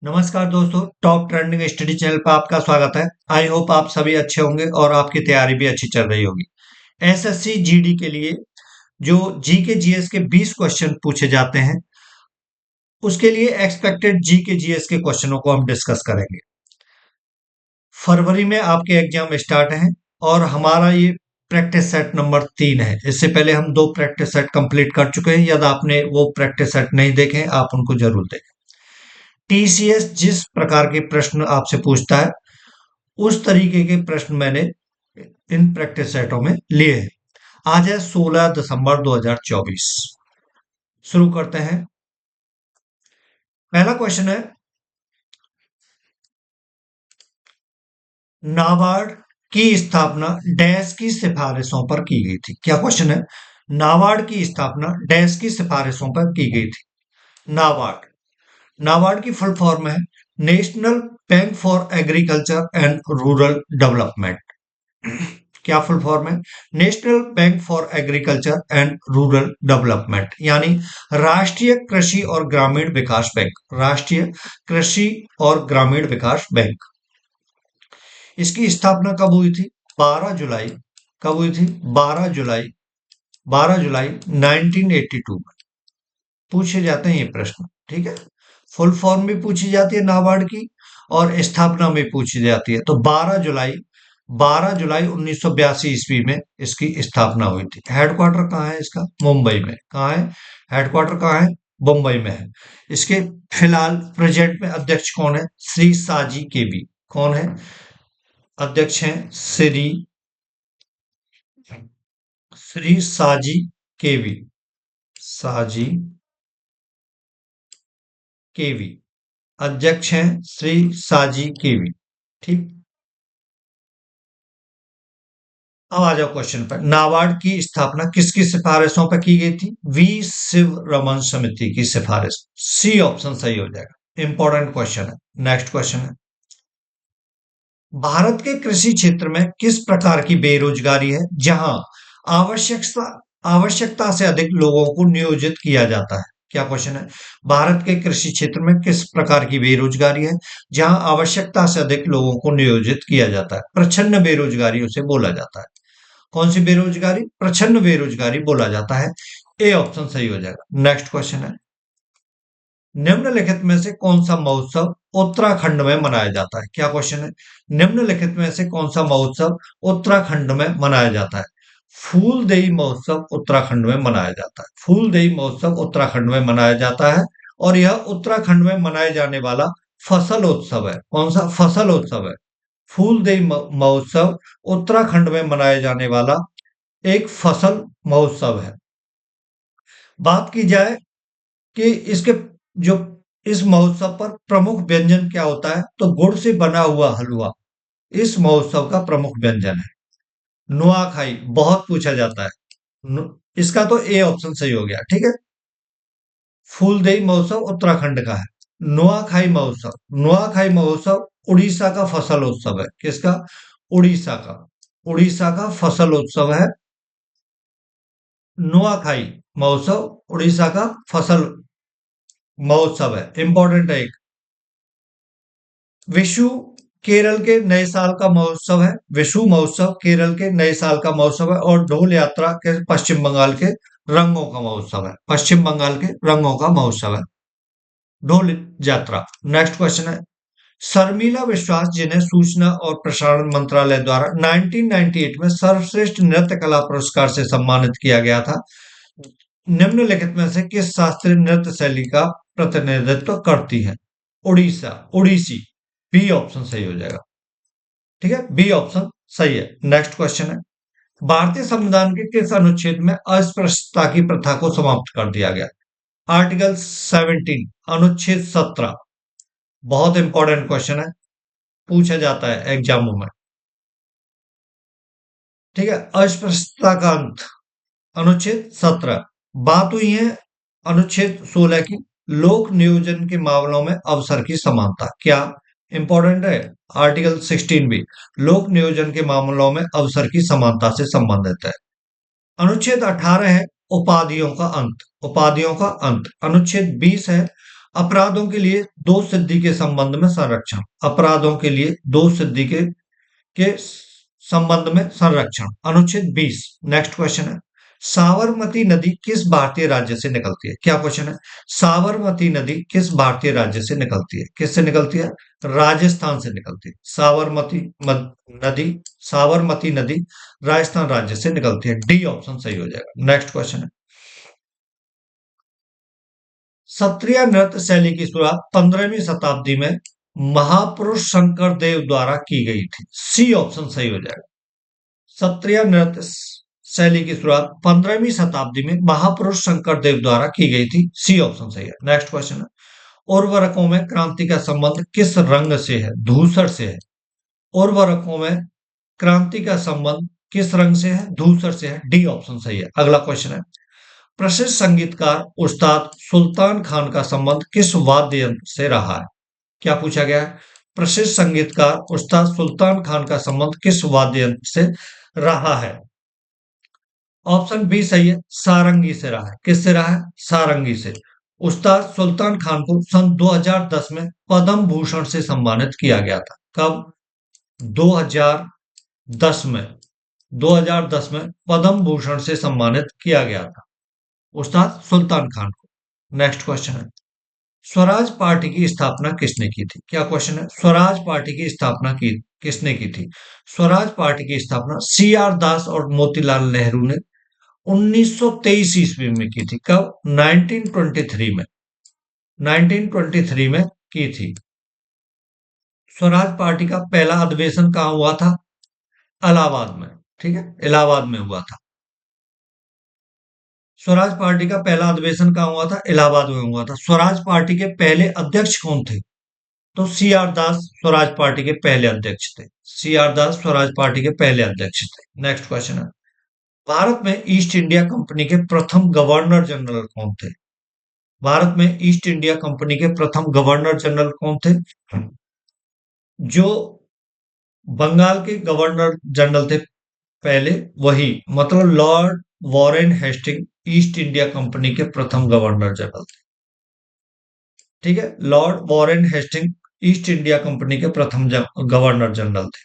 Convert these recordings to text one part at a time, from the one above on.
नमस्कार दोस्तों, top trending study channel पर आपका स्वागत है। आई होप आप सभी अच्छे होंगे और आपकी तैयारी भी अच्छी चल रही होगी। एसएससी जीडी के लिए जो जीके जीएस के 20 क्वेश्चन पूछे जाते हैं, उसके लिए एक्सपेक्टेड जीके जीएस के क्वेश्चनों को हम डिस्कस करेंगे। फरवरी में आपके एग्जाम स्टार्ट हैं और हमारा ये प्रैक्टिस सेट नंबर 3 है। इससे पहले हम 2 प्रैक्टिस सेट कंप्लीट कर चुके हैं। यदि आपने वो प्रैक्टिस सेट नहीं देखे, आप उनको जरूर देखें। टीसीएस जिस प्रकार के प्रश्न आपसे पूछता है, उस तरीके के प्रश्न मैंने इन प्रैक्टिस सेटों में लिए हैं। आज है 16 दिसंबर 2024। शुरू करते हैं। पहला क्वेश्चन है, नाबार्ड की स्थापना डैश की सिफारिशों पर की गई थी। क्या क्वेश्चन है? नाबार्ड की स्थापना डैश की सिफारिशों पर की गई थी। नाबार्ड नाबार्ड की फुल फॉर्म है national bank for agriculture and rural development. क्या फुल फॉर्म है? National bank for agriculture and rural development, यानी राष्ट्रीय कृषि और ग्रामीण विकास बैंक। राष्ट्रीय कृषि और ग्रामीण विकास बैंक। इसकी स्थापना कब हुई थी? 12 जुलाई। कब हुई थी? 12 जुलाई 1982 में। पूछे जाते हैं ये प्रश्न, ठीक है। फुल फॉर्म भी पूछी जाती है नाबार्ड की और स्थापना में पूछी जाती है। तो 12 जुलाई 1982 ईस्वी में इसकी स्थापना हुई थी। हेडक्वार्टर कहाँ है इसका? मुंबई में। कहाँ है हेडक्वार्टर? कहाँ है? मुंबई में है। इसके फिलहाल प्रेजेंट में अध्यक्ष कौन है? श्री साजी केवी। कौन है अध्यक्ष? हैं श्री साजी केवी। साजी केवी अध्यक्ष हैं श्री साजी केवी। ठीक। अब आ जाओ क्वेश्चन पर। नाबार्ड की स्थापना किसकी सिफारिशों पर की गई थी? वी शिव रमन समिति की सिफारिश। सी ऑप्शन सही हो जाएगा। इंपॉर्टेंट क्वेश्चन है। नेक्स्ट क्वेश्चन है, भारत के कृषि क्षेत्र में किस प्रकार की बेरोजगारी है जहां आवश्यकता आवश्यकता से अधिक लोगों को नियोजित किया जाता है? क्या क्वेश्चन है? भारत के कृषि क्षेत्र में किस प्रकार की बेरोजगारी है जहां आवश्यकता से अधिक लोगों को नियोजित किया जाता है? प्रछन्न बेरोजगारी उसे बोला जाता है। कौन सी बेरोजगारी? प्रछन्न बेरोजगारी बोला जाता है। ए ऑप्शन सही हो जाएगा। नेक्स्ट क्वेश्चन है, निम्नलिखित में से कौन सा महोत्सव उत्तराखंड में मनाया जाता है? क्या क्वेश्चन है? निम्नलिखित में से कौन सा महोत्सव उत्तराखंड में मनाया जाता है? फूलदेई महोत्सव उत्तराखंड में मनाया जाता है। फूलदेई महोत्सव उत्तराखंड में मनाया जाता है और यह उत्तराखंड में मनाए जाने वाला फसल उत्सव है। कौन सा फसल उत्सव है? फूलदेई महोत्सव उत्तराखंड में मनाए जाने वाला एक फसल महोत्सव है। बात की जाए कि इसके जो इस महोत्सव पर प्रमुख व्यंजन क्या होता है, तो गुड़ से बना हुआ हलवा इस महोत्सव का प्रमुख व्यंजन है। नुआखाई बहुत पूछा जाता है। इसका तो ए ऑप्शन सही हो गया, ठीक है। फूलदेई महोत्सव उत्तराखंड का है। नुआखाई महोत्सव उड़ीसा का फसल उत्सव है। किसका? उड़ीसा का फसल उत्सव है नुआखाई महोत्सव। उड़ीसा का फसल महोत्सव है। इंपॉर्टेंट है एक। विशु केरल के नए साल का महोत्सव है। विशु महोत्सव केरल के नए साल का महोत्सव है और ढोल यात्रा के पश्चिम बंगाल के रंगों का महोत्सव है। पश्चिम बंगाल के रंगों का महोत्सव है ढोल यात्रा। नेक्स्ट क्वेश्चन है, शर्मिला विश्वास जिन्हें सूचना और प्रसारण मंत्रालय द्वारा 1998 में सर्वश्रेष्ठ नृत्य कला पुरस्कार से सम्मानित किया गया था, निम्नलिखित में से किस शास्त्रीय नृत्य शैली का प्रतिनिधित्व करती है? ओडिसी। बी ऑप्शन सही हो जाएगा, ठीक है। बी ऑप्शन सही है। नेक्स्ट क्वेश्चन है, भारतीय संविधान के किस अनुच्छेद में अस्पृश्यता की प्रथा को समाप्त कर दिया गया? आर्टिकल 17, अनुच्छेद 17। बहुत इंपॉर्टेंट क्वेश्चन है, पूछा जाता है एग्जामों में, ठीक है। अस्पृश्यता का अंत, अनुच्छेद 17। बात हुई है अनुच्छेद 16 की, लोक नियोजन के मामलों में अवसर की समानता। क्या इंपॉर्टेंट है? आर्टिकल 16 भी लोक नियोजन के मामलों में अवसर की समानता से संबंधित है। अनुच्छेद 18 है उपाधियों का अंत। उपाधियों का अंत। अनुच्छेद 20 है अपराधों के लिए दो सिद्धि के संबंध में संरक्षण, अपराधों के लिए दो सिद्धि के संबंध में संरक्षण, अनुच्छेद 20। नेक्स्ट क्वेश्चन है, साबरमती नदी किस भारतीय राज्य से निकलती है? क्या क्वेश्चन है, साबरमती नदी किस भारतीय राज्य से निकलती है? किससे निकलती है? राजस्थान से निकलती है। नदी, साबरमती नदी राजस्थान राज्य से निकलती है। डी ऑप्शन सही हो जाएगा। नेक्स्ट क्वेश्चन है, सत्रिया नृत्य शैली की शुरुआत 15वीं शताब्दी में महापुरुष शंकर देव द्वारा की गई थी। सी ऑप्शन सही हो जाएगा। सत्रिया नृत्य शैली की शुरुआत 15वीं शताब्दी में महापुरुष शंकर देव द्वारा की गई थी। सी ऑप्शन सही है। नेक्स्ट क्वेश्चन है, उर्वरकों में क्रांति का संबंध किस रंग से है? धूसर से है। उर्वरकों में क्रांति का संबंध किस रंग से है? धूसर से है। डी ऑप्शन सही है। अगला क्वेश्चन है, प्रसिद्ध संगीतकार उस्ताद सुल्तान खान का संबंध किस वाद्य यंत्र से रहा है? क्या पूछा गया है? प्रसिद्ध संगीतकार उस्ताद सुल्तान खान का संबंध किस वाद्य यंत्र से रहा है? ऑप्शन बी सही है, सारंगी से रहा है। किससे रहा है? सारंगी से। उस्ताद सुल्तान खान को सन 2010 में पद्म भूषण से सम्मानित किया गया था। कब? 2010 में, 2010 में पद्म भूषण से सम्मानित किया गया था उस्ताद सुल्तान खान को। नेक्स्ट क्वेश्चन है, स्वराज पार्टी की स्थापना किसने की थी? क्या क्वेश्चन है, स्वराज पार्टी की स्थापना की किसने की थी? स्वराज पार्टी की स्थापना सी आर दास और मोतीलाल नेहरू ने 1923 ईस्वी में की थी। कब? 1923 में, 1923 में की थी। स्वराज पार्टी का पहला अधिवेशन कहाँ हुआ था? इलाहाबाद में। ठीक है, इलाहाबाद में हुआ था। स्वराज पार्टी का पहला अधिवेशन कहाँ हुआ था? इलाहाबाद में हुआ था। स्वराज पार्टी के पहले अध्यक्ष कौन थे? तो सी आर दास स्वराज पार्टी के पहले अध्यक्ष थे। सी आर दास स्वराज पार्टी के पहले अध्यक्ष थे। नेक्स्ट क्वेश्चन है, भारत में ईस्ट इंडिया कंपनी के प्रथम गवर्नर जनरल कौन थे? भारत में ईस्ट इंडिया कंपनी के प्रथम गवर्नर जनरल कौन थे? जो बंगाल के गवर्नर जनरल थे पहले, वही, मतलब lord Warren Hasting East India company के प्रथम गवर्नर जनरल थे। ठीक है, lord Warren Hasting East India company के प्रथम गवर्नर जनरल थे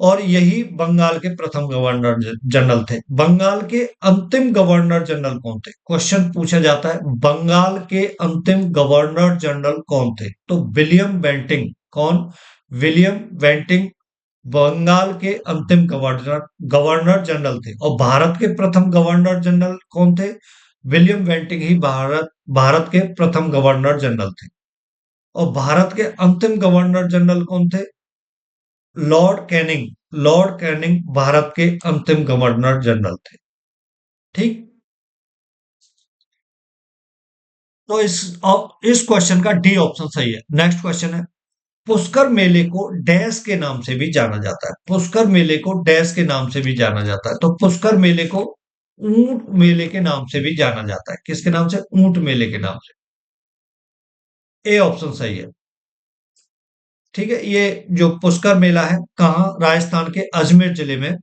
और यही बंगाल के प्रथम गवर्नर जनरल थे। बंगाल के अंतिम गवर्नर जनरल कौन थे? क्वेश्चन पूछा जाता है, बंगाल के अंतिम गवर्नर जनरल कौन थे? तो विलियम बेंटिंग। कौन? विलियम बेंटिंग बंगाल के अंतिम गवर्नर गवर्नर जनरल थे। और भारत के प्रथम गवर्नर जनरल कौन थे? विलियम बेंटिंग ही भारत भारत के प्रथम गवर्नर जनरल थे। और भारत के अंतिम गवर्नर जनरल कौन थे? Lord Canning. Lord Canning Bharat के अंतिम गवर्नर जनरल थे। ठीक, तो इस क्वेश्चन का डी ऑप्शन सही है। नेक्स्ट क्वेश्चन है, पुष्कर मेले को डैश के नाम से भी जाना जाता है। पुष्कर मेले को डैश के नाम से भी जाना जाता है। तो पुष्कर मेले को ऊंट मेले के नाम से भी जाना जाता है। किसके नाम से? ऊंट मेले के नाम से। ए ऑप्शन सही है। ठीक है, ये जो पुष्कर मेला है कहाँ? राजस्थान के अजमेर जिले में,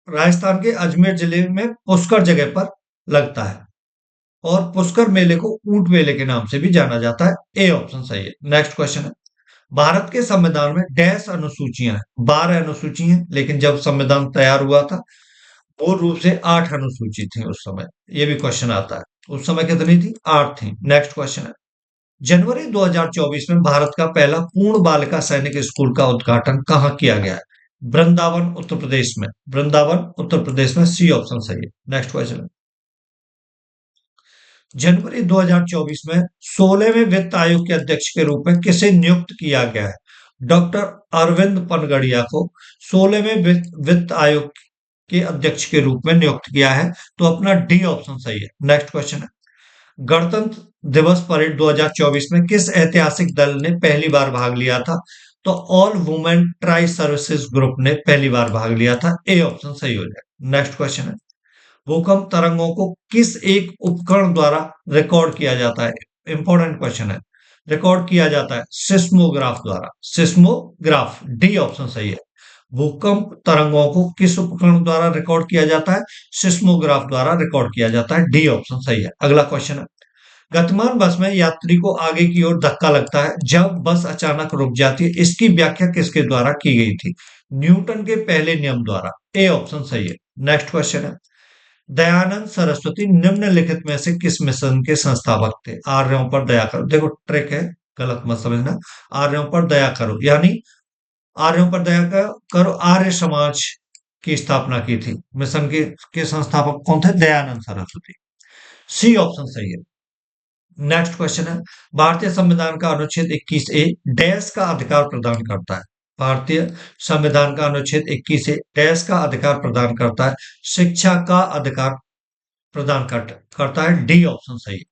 राजस्थान के अजमेर जिले में पुष्कर जगह पर लगता है और पुष्कर मेले को ऊंट मेले के नाम से भी जाना जाता है। ए ऑप्शन सही है। नेक्स्ट क्वेश्चन है, भारत के संविधान में डैश अनुसूचियां हैं? 12 अनुसूची हैं, लेकिन जब संविधान तैयार हुआ था पूर्ण रूप से 8 अनुसूची थी उस समय। ये भी क्वेश्चन आता है, उस समय कितनी थी? 8 थी। नेक्स्ट क्वेश्चन है, जनवरी 2024 में भारत का पहला पूर्ण बालिका सैनिक स्कूल का उद्घाटन कहाँ किया गया है? वृंदावन उत्तर प्रदेश में। वृंदावन उत्तर प्रदेश में। सी ऑप्शन सही है। नेक्स्ट क्वेश्चन है, जनवरी 2024 में 16वें वित्त आयोग के अध्यक्ष के रूप में किसे नियुक्त किया गया है? डॉक्टर अरविंद पनगड़िया को 16वें वित्त आयोग के अध्यक्ष के रूप में नियुक्त किया है। तो अपना डी ऑप्शन सही है। नेक्स्ट क्वेश्चन है, गणतंत्र दिवस परेड 2024 में किस ऐतिहासिक दल ने पहली बार भाग लिया था? तो all women tri services group ने पहली बार भाग लिया था। ए ऑप्शन सही हो जाए। नेक्स्ट क्वेश्चन है, भूकंप तरंगों को किस एक उपकरण द्वारा रिकॉर्ड किया जाता है? इंपॉर्टेंट क्वेश्चन है। रिकॉर्ड किया जाता है सिस्मोग्राफ द्वारा। सिस्मोग्राफ। डी ऑप्शन सही है। भूकंप तरंगों को किस उपकरण द्वारा रिकॉर्ड किया जाता है? सिस्मोग्राफ द्वारा रिकॉर्ड किया जाता है। डी ऑप्शन सही है। अगला क्वेश्चन है, गतिमान बस में यात्री को आगे की ओर धक्का लगता है जब बस अचानक रुक जाती है। इसकी व्याख्या किसके द्वारा की गई थी? न्यूटन के पहले नियम द्वारा। ए ऑप्शन सही है। नेक्स्ट क्वेश्चन है, दयानंद सरस्वती निम्नलिखित में से किस मिशन के संस्थापक थे? आर्यों पर दया करो, देखो ट्रिक है, गलत मत समझना। आर्यों पर दया करो यानी आर्यों पर दया करो आर्य समाज की स्थापना की थी। मिशन के संस्थापक कौन थे? दयानंद सरस्वती। सी ऑप्शन सही है। नेक्स्ट क्वेश्चन है, भारतीय संविधान का अनुच्छेद 21 ए डैश का अधिकार प्रदान करता है? भारतीय संविधान का अनुच्छेद 21 ए डैश का अधिकार प्रदान करता है? शिक्षा का अधिकार प्रदान करता है। डी ऑप्शन सही है।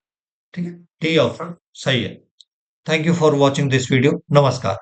ठीक है, डी ऑप्शन सही है। Thank you for watching this video. नमस्कार।